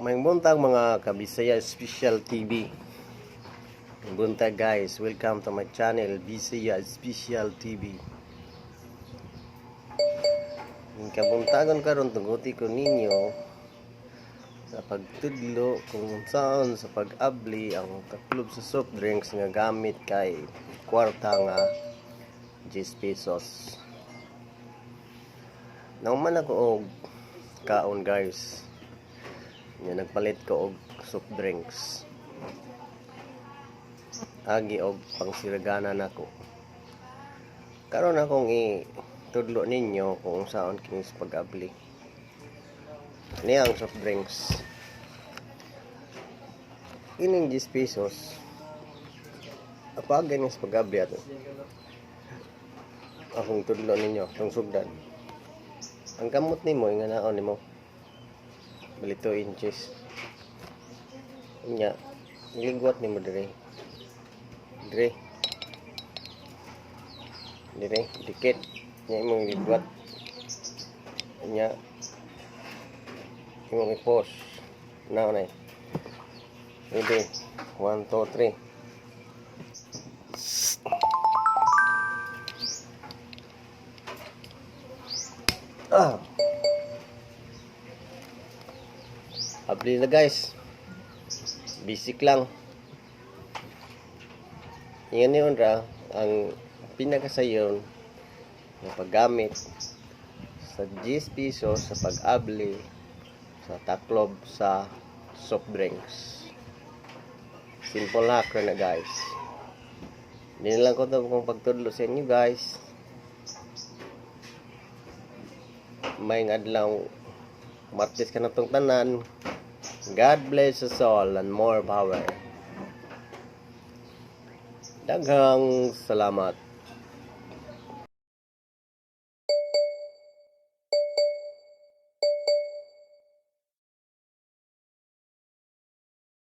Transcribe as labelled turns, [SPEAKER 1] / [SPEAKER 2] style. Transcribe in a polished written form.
[SPEAKER 1] May buntag mga Kabisaya Special TV. May buntag guys, welcome to my channel Bisaya Special TV. Yung kabuntagon karon tuguti ko ninyo sa pagtudlo kung saan sa pag-abli ang taklob sa soft drinks nga gamit kay kwarta nga 10 pesos. Nauman ako og kaon guys. Nya nagpalit ko og soft drinks. Agi og pangsiragana nako. Karon akong itudlo ninyo kung saan kini sa pag-abli. Ini ang soft drinks. Ining 10 pesos. Apa gani sa pag-abli ato? Akong tudlo ninyo, tong sugdan. Ang kamot nimo nga naon nimo. Bali 2 inches. Nya, ligwat nimo dire. Dire, dikit. Nya imong ligwat. Nya, imong i-post. Naon ay. Ready. 1, 2, 3. Abli na guys. Basic lang. Yan yun ra. Ang pinakasayon na paggamit sa 10 pesos sa pag-abli sa taklob sa soft drinks. Simple hack na guys. Hindi na lang ko ito kung pagtudlo sa inyo guys. May adlaw Martes ka na itong tanan. God bless us all and more power. Daghang salamat.